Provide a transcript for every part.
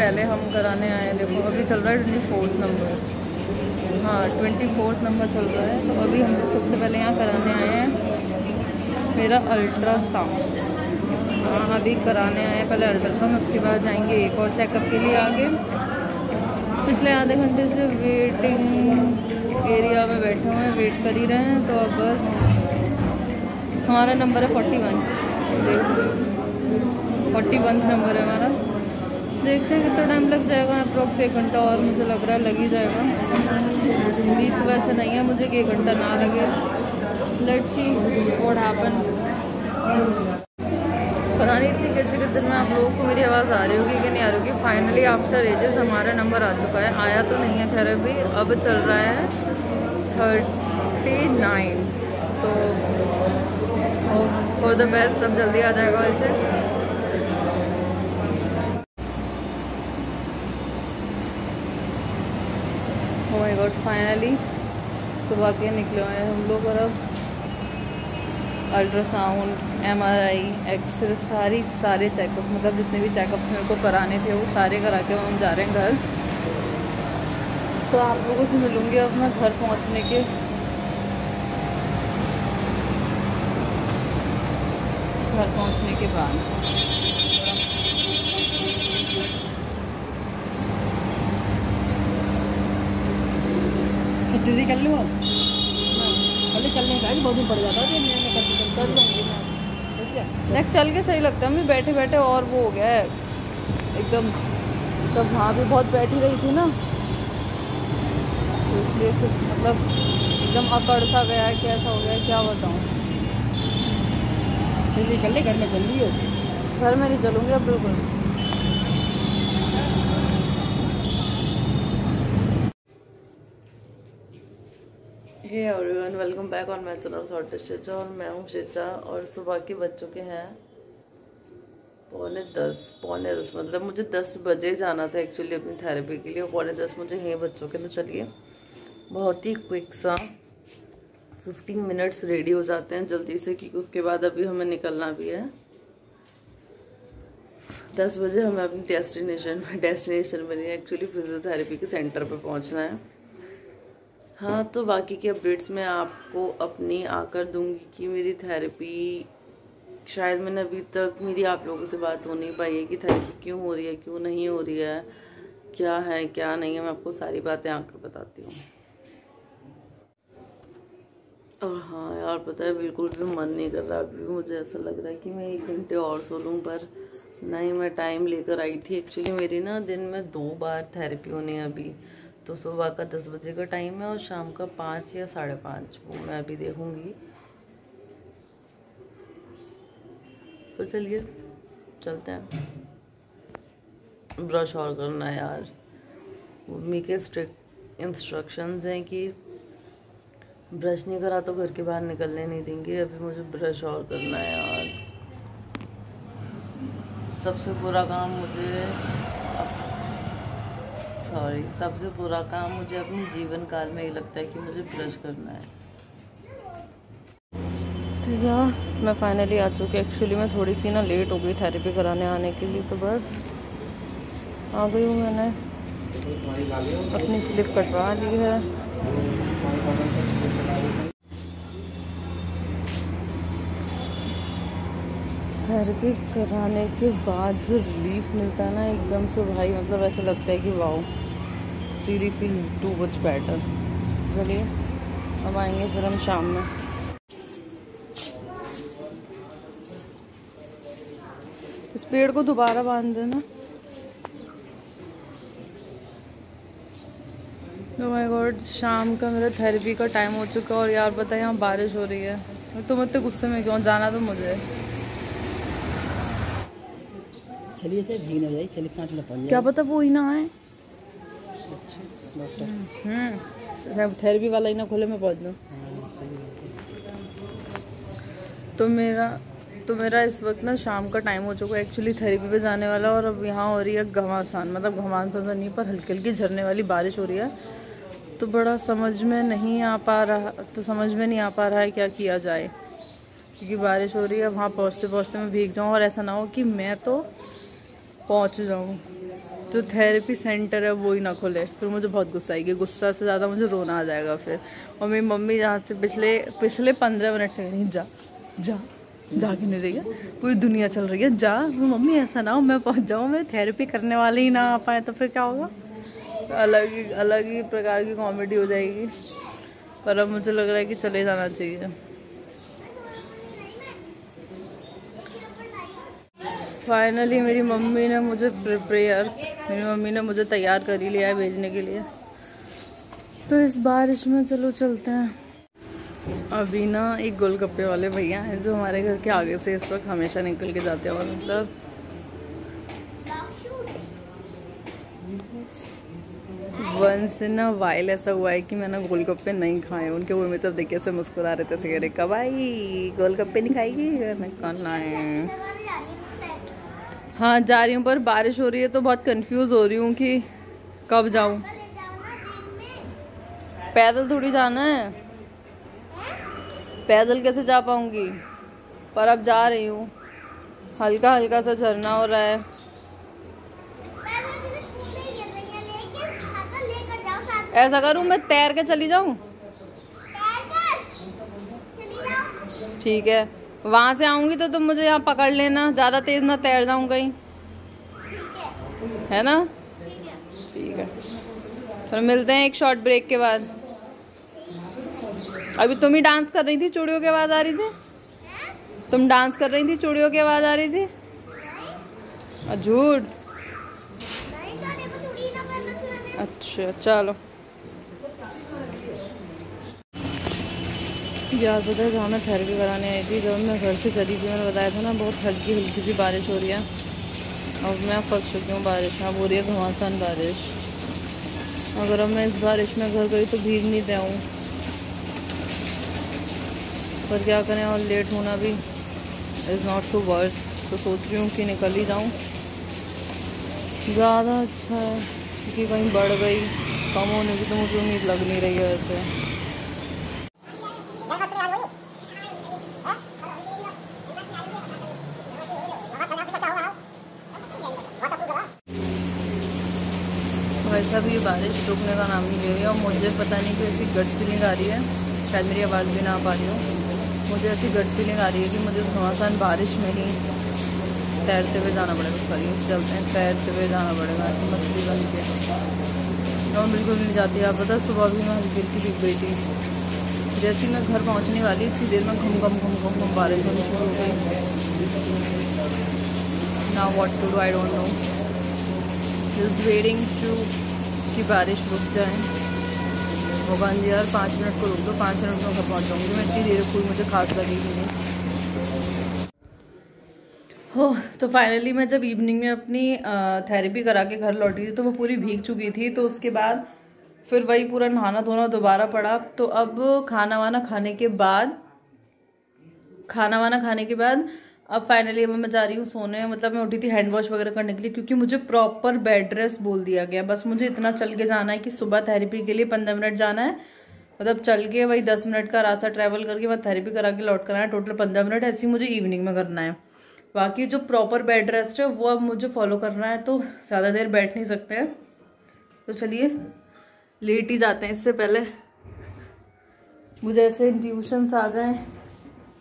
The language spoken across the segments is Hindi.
पहले हम कराने आए हैं। देखो अभी चल रहा है 24 नंबर, हाँ 24 नंबर चल रहा है। तो अभी हम लोग सबसे पहले यहाँ कराने आए हैं मेरा अल्ट्रासाउंड। हाँ अभी कराने आए हैं पहले अल्ट्रासाउंड, उसके बाद जाएंगे एक और चेकअप के लिए आगे। पिछले आधे घंटे से वेटिंग एरिया में बैठे हुए हैं, वेट कर ही रहे हैं। तो अब बस हमारा नंबर है 41, 41 नंबर है हमारा। देखते हैं कितना टाइम लग जाएगा, अप्रॉक्स 1 घंटा और मुझे लग रहा है लग ही जाएगा। उम्मीद तो वैसे नहीं है मुझे कि 1 घंटा ना लगे। Let's see what happen. पता नहीं इतनी किचकिच दिन में आप लोगों को मेरी आवाज़ आ रही होगी कि नहीं आ रही होगी। फाइनली आफ्टर एजेस हमारा नंबर आ चुका है, आया तो नहीं है खैर अभी, अब चल रहा है 39। तो फॉर द बेस्ट, सब जल्दी आ जाएगा वैसे। ओह माय गॉड, फाइनली सुबह के निकले हुए हैं हम लोग। और अब अल्ट्रासाउंड, MRI, एक्सरे, सारे चेकअप, मतलब जितने भी चेकअप्स मेरे को कराने थे वो सारे करा के हम जा रहे हैं घर। तो आप लोगों से मिलूँगी अब मैं घर पहुँचने के बाद। जल्दी कर लो, पहले चलने का बहुत दिन पड़ जाता है। चल लूँगी नेक्स्ट चल के सही लगता है। मैं बैठे बैठे और वो हो गया है एकदम, तब वहाँ भी बहुत बैठी रही थी ना, तो इसलिए कुछ मतलब एकदम अकड़ सा गया है, कैसा हो गया है क्या बताऊँ। जल्दी कर ले, घर में चल रही हो। घर में नहीं चलूँगी अब बिल्कुल। Hey everyone, welcome back on my channel sorted Shiza. और मैं हूँ शिजा। और सुबह के बज चुके हैं 9:45 मतलब मुझे 10 बजे जाना था एक्चुअली अपनी थेरेपी के लिए। 9:45 मुझे यहीं बज चुके। तो चलिए बहुत ही क्विक सा 15 मिनट्स रेडी हो जाते हैं जल्दी से, क्योंकि उसके बाद अभी हमें निकलना भी है। 10 बजे हमें अपनी डेस्टिनेशन में नहीं, एक्चुअली फिजियोथेरेपी के सेंटर पे पहुंचना है। हाँ, तो बाकी की अपडेट्स मैं आपको अपनी आकर दूंगी कि मेरी थेरेपी, शायद मैंने अभी तक मेरी आप लोगों से बात हो नहीं पाई है कि थेरेपी क्यों हो रही है, क्यों नहीं हो रही है, क्या है क्या नहीं है। मैं आपको सारी बातें आकर बताती हूँ। और हाँ यार, पता है बिल्कुल भी मन नहीं कर रहा। अभी मुझे ऐसा लग रहा है कि मैं 1 घंटे और सो लूँ, पर नहीं, मैं टाइम लेकर आई थी। एक्चुअली मेरी ना दिन में 2 बार थेरेपी होनी है अभी। तो सुबह का 10 बजे का टाइम है और शाम का 5 या 5:30, वो मैं अभी देखूँगी। तो चलिए चलते हैं। ब्रश और करना है यार, मम्मी के स्ट्रिक्ट इंस्ट्रक्शंस हैं कि ब्रश नहीं करा तो घर के बाहर निकलने नहीं देंगे। अभी मुझे ब्रश और करना है यार। सबसे बुरा काम मुझे अपने जीवन काल में ये लगता है कि मुझे ब्रश करना है। तो यार मैं फाइनली आ चुकी। एक्चुअली मैं थोड़ी सी ना लेट हो गई थेरेपी कराने आने के लिए, तो बस आ गई हूँ। मैंने अपनी स्लिप कटवा ली है। थेरेपी कराने के बाद जो रिलीफ मिलता है ना एकदम से भाई, मतलब ऐसा लगता है कि wow, really feel too much better. चलिए अब आएंगे फिर हम शाम में। इस पेड़ को दोबारा बांध देना। ओह माय गॉड, शाम का मेरा थेरेपी का टाइम हो चुका। और यार पता है यहाँ बारिश हो रही है, तो इतने गुस्से में क्यों जाना। तो मुझे चलिए से भीग ना जाए, चलिए कहाँ चला पड़ क्या पता वो ही ना आए। डॉक्टर थेरेपी वाला ही ना खोले, मैं पहुँच दूँ। तो मेरा इस वक्त ना शाम का टाइम हो चुका है एक्चुअली थेरेपी पे जाने वाला। और अब यहाँ हो रही है घमासान, मतलब घमासान नहीं पर हल्की हल्की झरने वाली बारिश हो रही है। तो बड़ा समझ में नहीं आ पा रहा है क्या किया जाए, क्योंकि बारिश हो रही है। वहाँ पहुँचते पहुँचते मैं भीग जाऊँ और ऐसा ना हो कि मैं तो पहुँच जाऊँ। जो थेरेपी सेंटर है वो ही ना खुले, फिर मुझे बहुत गुस्सा आएगी। गुस्सा से ज़्यादा मुझे रोना आ जाएगा फिर। और मेरी मम्मी जहाँ से पिछले 15 मिनट से कहीं जा जा जा के नहीं रही है, पूरी दुनिया चल रही है जा। मम्मी ऐसा ना हो मैं पहुँच जाऊँ, मैं थेरेपी करने वाले ही ना आ पाए तो फिर क्या होगा। तो अलग ही प्रकार की कॉमेडी हो जाएगी। पर अब मुझे लग रहा है कि चले जाना चाहिए। फाइनली मेरी मम्मी ने मुझे तैयार कर ही लिया है भेजने के लिए। तो इस बारिश में चलो चलते हैं। अभी ना एक गोलगप्पे वाले भैया हैं जो हमारे घर के आगे से इस वक्त हमेशा निकल के जाते हैं। और मतलब वंस इन अ वाइल ऐसा हुआ है कि मैंने गोलगप्पे नहीं खाए। उनके वो मतलब देखिए से मुस्कुरा रहे थे, कह रहे कब आई गोलगप्पे नहीं खाएगी। मैं कल आए। हाँ जा रही हूँ, पर बारिश हो रही है तो बहुत कंफ्यूज हो रही हूँ कि कब जाऊँ। पैदल थोड़ी जाना है, पैदल कैसे जा पाऊंगी। पर अब जा रही हूँ। हल्का हल्का सा झरना हो रहा है। ऐसा करूँ मैं तैर के चली जाऊँ? ठीक है, वहां से आऊंगी तो तुम मुझे यहाँ पकड़ लेना, ज्यादा तेज ना तैर जाऊं कहीं, है ना? ठीक है, फिर मिलते हैं एक शॉर्ट ब्रेक के बाद। अभी तुम ही डांस कर रही थी, चूड़ियों की आवाज आ रही थी। तुम डांस कर रही थी, चूड़ियों की आवाज आ रही थी। झूठ। अच्छा चलो याद पता है जहाँ मैं थेरेपी कराने आई थी, जब मैं घर से चली थी मैंने बताया था ना बहुत हल्की सी बारिश हो रही है। अब मैं फंस चुकी हूँ बारिश में। अब हो रही है घमासान बारिश। अगर अब मैं इस बारिश में घर गई तो भीग नहीं जाऊँ, पर क्या करें। और लेट होना भी इज़ नॉट टू वर्थ। तो सोच रही हूँ कि निकल ही जाऊँ, ज़्यादा अच्छा है। क्योंकि कहीं बढ़ गई कम होने की तो मुझे उम्मीद लग नहीं रही है वैसे। वैसा भी बारिश रुकने का नाम नहीं ले रही है। और मुझे पता नहीं कि ऐसी गट फीलिंग आ रही है, शायद मेरी आवाज़ भी ना आ पा रही हो। मुझे ऐसी गट फीलिंग आ रही है कि मुझे घमासान बारिश में ही तैरते हुए जाना पड़ेगा। सॉरी चलते हैं, तैरते हुए जाना पड़ेगा मछली बन के। और बिल्कुल नहीं जाती। आप पता सुबह भी मैं हल्की हल्की भीग गई थी। जैसे मैं घर पहुँचने वाली इतनी देर में घम बारिश होनी शुरू हो गई। Now what to do I don't know, just waiting to कि बारिश रुक जाए। भगवान जी यार 5 मिनट को रुक दो, 5 मिनट में घर पहुँच जाऊँगी मैं। इतनी देर कोई मुझे खास लगेगी नहीं। हो तो फाइनली मैं जब इवनिंग में अपनी थेरेपी करा के घर लौटी थी तो वो पूरी भीग चुकी थी। तो उसके बाद फिर वही पूरा नहाना धोना दोबारा पड़ा। तो अब खाना वाना खाने के बाद अब फाइनली अब मैं जा रही हूँ सोने। मतलब मैं उठी थी हैंड वॉश वगैरह करने के लिए, क्योंकि मुझे प्रॉपर बेड रेस्ट बोल दिया गया। बस मुझे इतना चल के जाना है कि सुबह थेरेपी के लिए 15 मिनट जाना है, मतलब चल के वही 10 मिनट का रास्ता ट्रैवल करके मैं थेरेपी करा के लौट कर आना है। टोटल 15 मिनट ऐसे ही मुझे इवनिंग में करना है। बाकी जो प्रॉपर बेड रेस्ट है वो अब मुझे फॉलो करना है, तो ज़्यादा देर बैठ नहीं सकते हैं। तो चलिए लेट ही जाते हैं। इससे पहले मुझे ऐसे इंट्यूशंस आ जाएं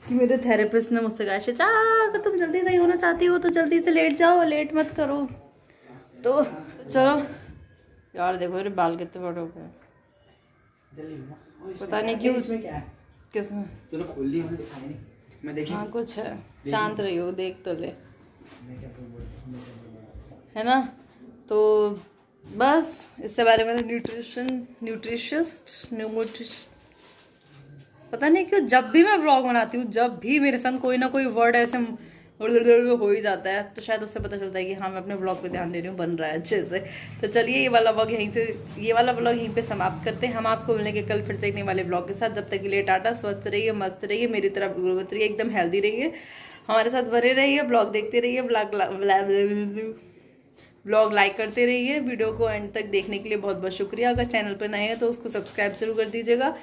कि मेरे थेरेपिस्ट ने मुझसे कहा शिचा अगर तुम जल्दी सही होना चाहती हो तो जल्दी से लेट जाओ, लेट मत करो। तो चलो यार देखो मेरे बाल कितने बड़े हो गए, पता नहीं क्यों। इसमें क्या है? किसमें? चलो खोल ली, मैंने दिखाई नहीं, मैं देखी। हाँ कुछ है, शांत रही हो, देख तो ले, है ना। तो बस इससे बारे में न्यूट्रिशियस्ट पता नहीं क्यों जब भी मैं व्लॉग बनाती हूँ, जब भी मेरे साथ कोई ना कोई वर्ड ऐसे हो ही जाता है, तो शायद उससे पता चलता है कि हाँ मैं अपने व्लॉग पे ध्यान दे रही हूँ, बन रहा है अच्छे से। तो चलिए ये वाला व्लॉग यहीं पे समाप्त करते हैं। हम आपको मिलेंगे कल फिर से एक नए वाले व्लॉग के साथ। जब तक के लिए टाटा, स्वस्थ रहिए, मस्त रहिए, मेरी तरफ मत रहिए, एकदम हेल्दी रहिए, हमारे साथ बने रहिए, ब्लॉग देखते रहिए, ब्लॉग लाइक करते रहिए। वीडियो को एंड तक देखने के लिए बहुत बहुत शुक्रिया। अगर चैनल पर नए हैं तो उसको सब्सक्राइब जरूर कर दीजिएगा।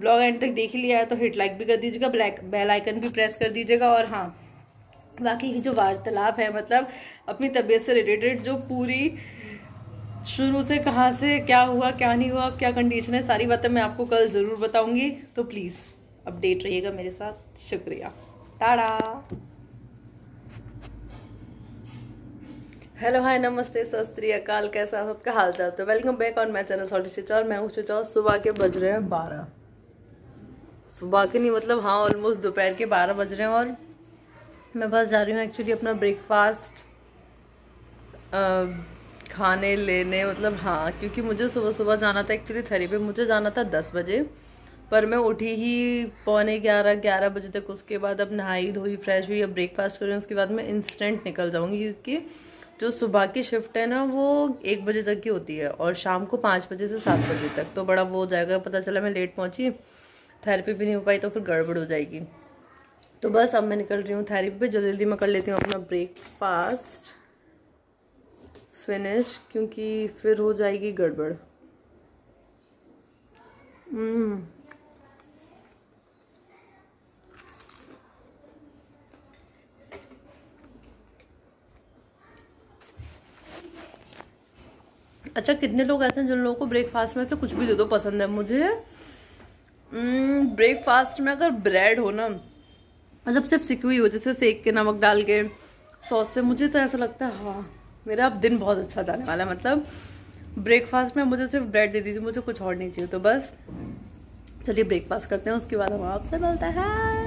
ब्लॉग एंड तक देख लिया है तो हिट लाइक भी कर दीजिएगा, बेल आइकन भी प्रेस कर दीजिएगा। और हाँ बाकी की जो वार्तालाप है, मतलब अपनी तबीयत से रिलेटेड जो पूरी शुरू से कहाँ से क्या हुआ क्या नहीं हुआ क्या कंडीशन है सारी बातें मैं आपको कल ज़रूर बताऊंगी, तो प्लीज़ अपडेट रहिएगा मेरे साथ। शुक्रिया, टाटा। हेलो हाय नमस्ते सत श्री अकाल, कैसा सबका हाल चाल। तो welcome back on my channel salty Shicha, और मैं हूँ शिचा। सुबह के बज रहे हैं 12, सुबह के नहीं मतलब हाँ ऑलमोस्ट दोपहर के 12 बज रहे हैं, और मैं बस जा रही हूँ एक्चुअली अपना ब्रेकफास्ट खाने लेने, मतलब हाँ, क्योंकि मुझे सुबह सुबह जाना था एक्चुअली थेरेपी। मुझे जाना था 10 बजे, पर मैं उठी ही 11:45 बजे तक। उसके बाद अब नहाई धोई फ्रेश हुई, अब ब्रेकफास्ट करूँ, उसके बाद मैं इंस्टेंट निकल जाऊँगी, क्योंकि जो सुबह की शिफ्ट है ना वो 1 बजे तक की होती है, और शाम को 5 बजे से 7 बजे तक, तो बड़ा वो हो जाएगा। पता चला मैं लेट पहुँची, थेरेपी भी नहीं हो पाई, तो फिर गड़बड़ हो जाएगी। तो बस अब मैं निकल रही हूँ थेरेपी पे। जल्दी जल्दी मैं कर लेती हूँ अपना ब्रेकफास्ट फिनिश, क्योंकि फिर हो जाएगी गड़बड़। अच्छा, कितने लोग ऐसे हैं जिन लोगों को ब्रेकफास्ट में से कुछ भी दे दो पसंद है। मुझे ब्रेकफास्ट में अगर ब्रेड हो ना, मतलब सिर्फ सिकी हुई हो, जैसे सेक के नमक डाल के सॉस से, मुझे तो ऐसा लगता है हाँ मेरा अब दिन बहुत अच्छा जाने वाला है। मतलब ब्रेकफास्ट में मुझे सिर्फ ब्रेड दे दीजिए, मुझे कुछ और नहीं चाहिए। तो बस चलिए ब्रेकफास्ट करते हैं, उसके बाद हम आपसे मिलते हैं।